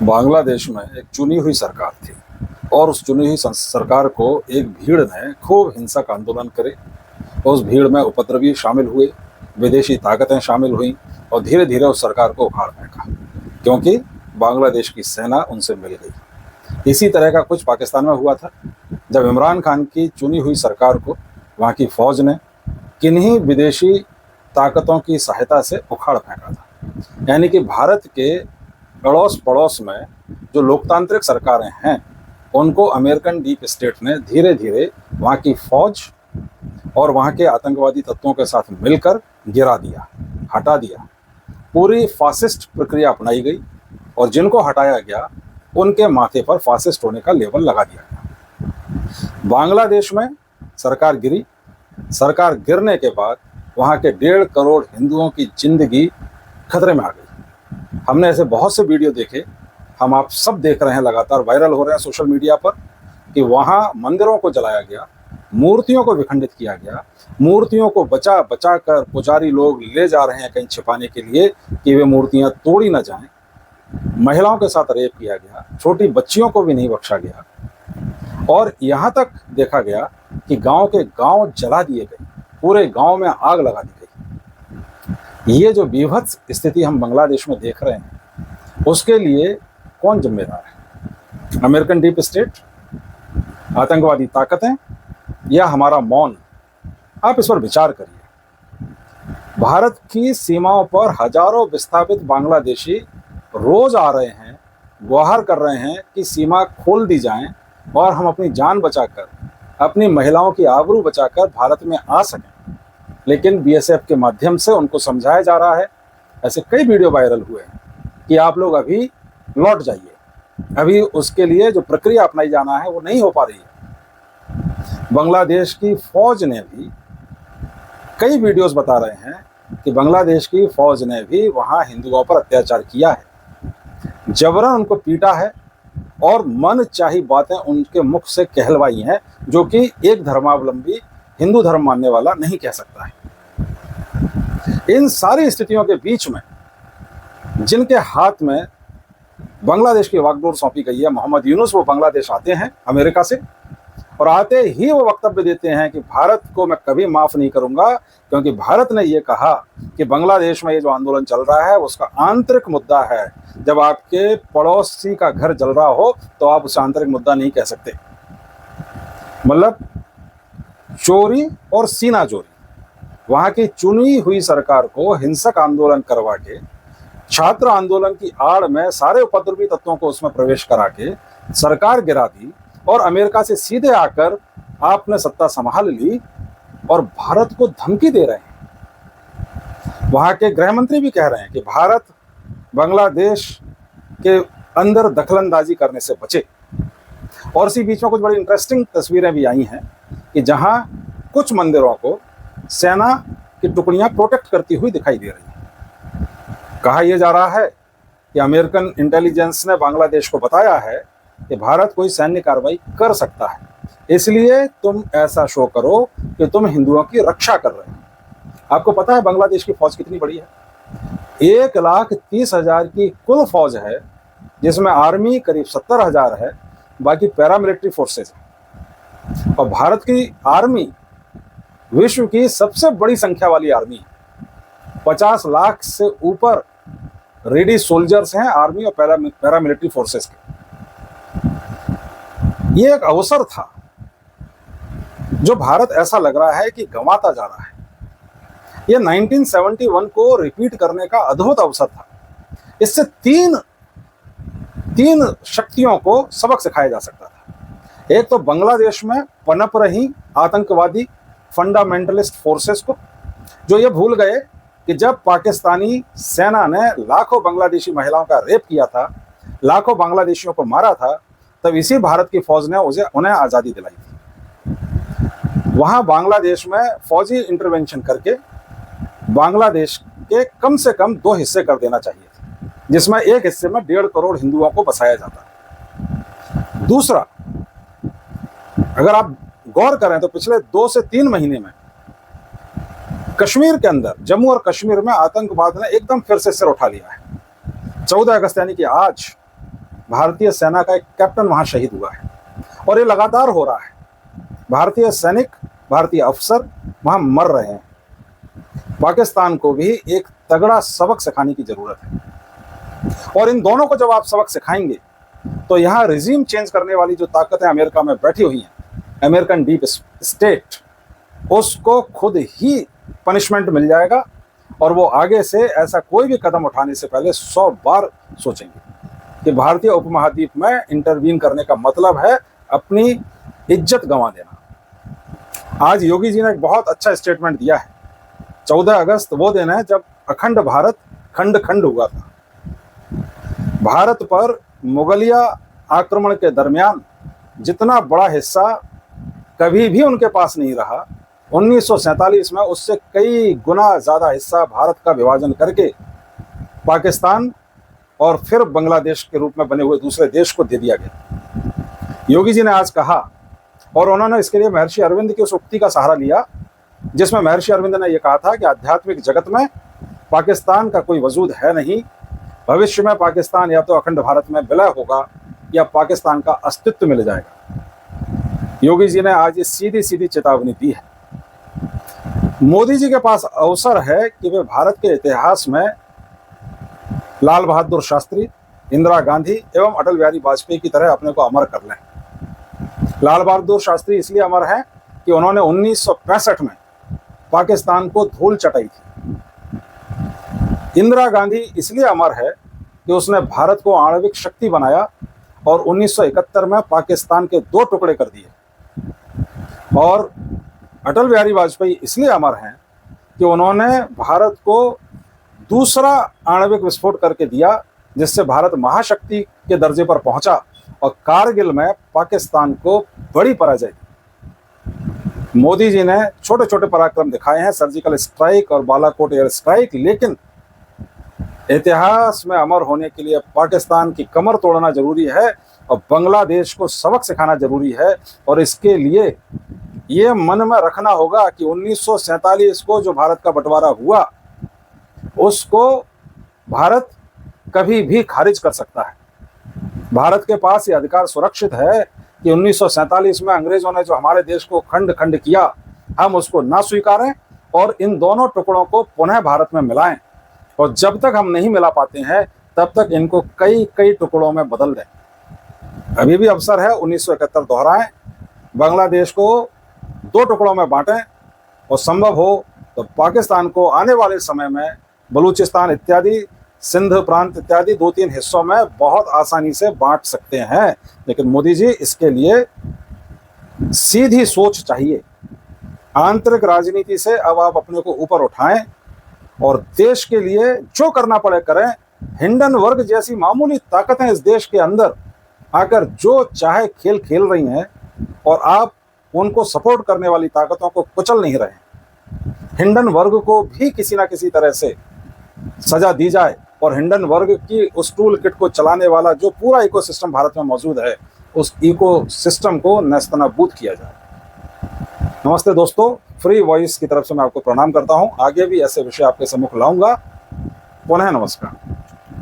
बांग्लादेश में एक चुनी हुई सरकार थी और उस चुनी हुई सरकार को एक भीड़ ने खूब हिंसक आंदोलन करे। उस भीड़ में उपद्रवी शामिल हुए, विदेशी ताकतें शामिल हुईं और धीरे धीरे उस सरकार को उखाड़ फेंका, क्योंकि बांग्लादेश की सेना उनसे मिल गई। इसी तरह का कुछ पाकिस्तान में हुआ था, जब इमरान खान की चुनी हुई सरकार को वहाँ की फौज ने किन्हीं विदेशी ताकतों की सहायता से उखाड़ फेंका था। यानी कि भारत के अड़ोस पड़ोस में जो लोकतांत्रिक सरकारें हैं, उनको अमेरिकन डीप स्टेट ने धीरे धीरे वहाँ की फौज और वहाँ के आतंकवादी तत्वों के साथ मिलकर गिरा दिया, हटा दिया। पूरी फासिस्ट प्रक्रिया अपनाई गई और जिनको हटाया गया उनके माथे पर फासिस्ट होने का लेबल लगा दिया गया। बांग्लादेश में सरकार गिरी। सरकार गिरने के बाद वहाँ के 1.5 करोड़ हिंदुओं की जिंदगी खतरे में आ गई। हमने ऐसे बहुत से वीडियो देखे, हम आप सब देख रहे हैं, लगातार वायरल हो रहे हैं सोशल मीडिया पर, कि वहाँ मंदिरों को जलाया गया, मूर्तियों को विखंडित किया गया, मूर्तियों को बचा बचा कर पुजारी लोग ले जा रहे हैं कहीं छिपाने के लिए कि वे मूर्तियाँ तोड़ी न जाएं। महिलाओं के साथ रेप किया गया, छोटी बच्चियों को भी नहीं बख्शा गया और यहाँ तक देखा गया कि गांव के गांव जला दिए गए, पूरे गांव में आग लगा दी गई। ये जो बीभत्स स्थिति हम बांग्लादेश में देख रहे हैं, उसके लिए कौन जिम्मेदार है? अमेरिकन डीप स्टेट, आतंकवादी ताकतें, या हमारा मौन? आप इस पर विचार करिए। भारत की सीमाओं पर हजारों विस्थापित बांग्लादेशी रोज आ रहे हैं, गुहार कर रहे हैं कि सीमा खोल दी जाए और हम अपनी जान बचाकर, अपनी महिलाओं की आबरू बचाकर भारत में आ सकें। लेकिन बीएसएफ के माध्यम से उनको समझाया जा रहा है, ऐसे कई वीडियो वायरल हुए हैं, कि आप लोग अभी लौट जाइए, अभी उसके लिए जो प्रक्रिया अपनाई जाना है वो नहीं हो पा रही है। बांग्लादेश की फौज ने भी, कई वीडियोस बता रहे हैं कि बांग्लादेश की फौज ने भी वहाँ हिंदुओं पर अत्याचार किया है, जबरन उनको पीटा है और मन चाही बातें उनके मुख से कहलवाई हैं, जो कि एक धर्मावलंबी हिंदू धर्म मानने वाला नहीं कह सकता है। इन सारी स्थितियों के बीच में जिनके हाथ में बांग्लादेश की वागडोर सौंपी गई है, मोहम्मद यूनुस, वो बांग्लादेश आते हैं अमेरिका से और आते ही वो वक्तव्य देते हैं कि भारत को मैं कभी माफ नहीं करूंगा, क्योंकि भारत ने ये कहा कि बांग्लादेश में ये जो आंदोलन चल रहा है उसका आंतरिक मुद्दा है। जब आपके पड़ोसी का घर जल रहा हो तो आप उसे आंतरिक मुद्दा नहीं कह सकते। मतलब चोरी और सीना चोरी, वहां की चुनी हुई सरकार को हिंसक आंदोलन करवा के, छात्र आंदोलन की आड़ में सारे उपद्रवी तत्वों को उसमें प्रवेश करा के सरकार गिरा दी और अमेरिका से सीधे आकर आपने सत्ता संभाल ली और भारत को धमकी दे रहे हैं। वहां के गृह मंत्री भी कह रहे हैं कि भारत बांग्लादेश के अंदर दखलंदाजी करने से बचे। और इसी बीच में कुछ बड़ी इंटरेस्टिंग तस्वीरें भी आई हैं कि जहां कुछ मंदिरों को सेना की टुकड़ियां प्रोटेक्ट करती हुई दिखाई दे रही हैं। कहा यह जा रहा है कि अमेरिकन इंटेलिजेंस ने बांग्लादेश को बताया है कि भारत कोई सैन्य कार्रवाई कर सकता है, इसलिए तुम ऐसा शो करो कि तुम हिंदुओं की रक्षा कर रहे हो। आपको पता है बांग्लादेश की फौज कितनी बड़ी है? 1,30,000 की कुल फौज है, जिसमें आर्मी करीब 70,000 है, बाकी पैरामिलिट्री फोर्सेस है। और भारत की आर्मी विश्व की सबसे बड़ी संख्या वाली आर्मी है। 50 लाख से ऊपर रेडी सोल्जर्स हैं आर्मी और पैरामिलिट्री फोर्सेस के। ये एक अवसर था जो भारत ऐसा लग रहा है कि गंवाता जा रहा है। ये 1971 को रिपीट करने का अद्भुत अवसर था। इससे तीन शक्तियों को सबक सिखाया जा सकता था। एक तो बांग्लादेश में पनप रही आतंकवादी फंडामेंटलिस्ट फोर्सेस को, जो ये भूल गए कि जब पाकिस्तानी सेना ने लाखों बांग्लादेशी महिलाओं का रेप किया था, लाखों बांग्लादेशियों को मारा था, तब इसी भारत की फौज ने उन्हें आज़ादी दिलाई थी। वहाँ बांग्लादेश में फौजी इंटरवेंशन करके बांग्लादेश के कम से कम 2 हिस्से कर देना चाहिए थे, जिसमें एक हिस्से में 1.5 करोड़ हिंदुओं को बसाया जाता। दूसरा, अगर आप गौर करें तो पिछले 2 से 3 महीने में कश्मीर के अंदर, जम्मू और कश्मीर में आतंकवाद ने एकदम फिर से सिर उठा लिया है। 14 अगस्त यानी कि आज भारतीय सेना का एक कैप्टन वहां शहीद हुआ है और ये लगातार हो रहा है। भारतीय सैनिक, भारतीय अफसर वहां मर रहे हैं। पाकिस्तान को भी एक तगड़ा सबक सिखाने की जरूरत है और इन दोनों को जब आप सबक सिखाएंगे तो यहाँ रिजीम चेंज करने वाली जो ताकतें अमेरिका में बैठी हुई हैं, अमेरिकन डीप स्टेट, उसको खुद ही पनिशमेंट मिल जाएगा और वो आगे से ऐसा कोई भी कदम उठाने से पहले 100 बार सोचेंगे कि भारतीय उपमहाद्वीप में इंटरवीन करने का मतलब है अपनी इज्जत गंवा देना। आज योगी जी ने एक बहुत अच्छा स्टेटमेंट दिया है। 14 अगस्त वो दिन है जब अखंड भारत खंड खंड हुआ था। भारत पर मुगलिया आक्रमण के दरमियान जितना बड़ा हिस्सा कभी भी उनके पास नहीं रहा, 1947 में उससे कई गुना ज़्यादा हिस्सा भारत का विभाजन करके पाकिस्तान और फिर बांग्लादेश के रूप में बने हुए दूसरे देश को दे दिया गया। योगी जी ने आज कहा, और उन्होंने इसके लिए महर्षि अरविंद की उस उक्ति का सहारा लिया जिसमें महर्षि अरविंद ने यह कहा था कि आध्यात्मिक जगत में पाकिस्तान का कोई वजूद है नहीं। भविष्य में पाकिस्तान या तो अखंड भारत में विलय होगा या पाकिस्तान का अस्तित्व मिल जाएगा। योगी जी ने आज ये सीधी सीधी चेतावनी दी है। मोदी जी के पास अवसर है कि वे भारत के इतिहास में लाल बहादुर शास्त्री, इंदिरा गांधी एवं अटल बिहारी वाजपेयी की तरह अपने को अमर कर लें। लाल बहादुर शास्त्री इसलिए अमर हैं कि उन्होंने 1965 में पाकिस्तान को धूल चटाई थी। इंदिरा गांधी इसलिए अमर है कि उसने भारत को आणविक शक्ति बनाया और 1971 में पाकिस्तान के 2 टुकड़े कर दिए। और अटल बिहारी वाजपेयी इसलिए अमर हैं कि उन्होंने भारत को दूसरा आणविक विस्फोट करके दिया जिससे भारत महाशक्ति के दर्जे पर पहुंचा और कारगिल में पाकिस्तान को बड़ी पराजय दी। मोदी जी ने छोटे छोटे पराक्रम दिखाए हैं, सर्जिकल स्ट्राइक और बालाकोट एयर स्ट्राइक, लेकिन इतिहास में अमर होने के लिए पाकिस्तान की कमर तोड़ना जरूरी है और बांग्लादेश को सबक सिखाना जरूरी है। और इसके लिए ये मन में रखना होगा कि 1947 को जो भारत का बंटवारा हुआ उसको भारत कभी भी खारिज कर सकता है। भारत के पास ये अधिकार सुरक्षित है कि 1947 में अंग्रेजों ने जो हमारे देश को खंड खंड किया, हम उसको ना स्वीकारें और इन दोनों टुकड़ों को पुनः भारत में मिलाएं। और जब तक हम नहीं मिला पाते हैं तब तक इनको कई कई टुकड़ों में बदल दें। अभी भी अवसर है, 1971 दोहराएं, बांग्लादेश को 2 टुकड़ों में बांटें और संभव हो तो पाकिस्तान को आने वाले समय में बलूचिस्तान इत्यादि, सिंध प्रांत इत्यादि 2-3 हिस्सों में बहुत आसानी से बांट सकते हैं। लेकिन मोदी जी, इसके लिए सीधी सोच चाहिए। आंतरिक राजनीति से अब आप अपने को ऊपर उठाएं और देश के लिए जो करना पड़े करें। हिंडनबर्ग जैसी मामूली ताकतें इस देश के अंदर आकर जो चाहे खेल खेल रही हैं और आप उनको सपोर्ट करने वाली ताकतों को कुचल नहीं रहे। हिंडनबर्ग को भी किसी ना किसी तरह से सजा दी जाए और हिंडनबर्ग की उस टूल किट को चलाने वाला जो पूरा इकोसिस्टम भारत में मौजूद है, उस इकोसिस्टम को नेस्तनाबूद किया जाए। नमस्ते दोस्तों, फ्री वॉइस की तरफ से मैं आपको प्रणाम करता हूं। आगे भी ऐसे विषय आपके सम्मुख लाऊंगा। पुनः नमस्कार।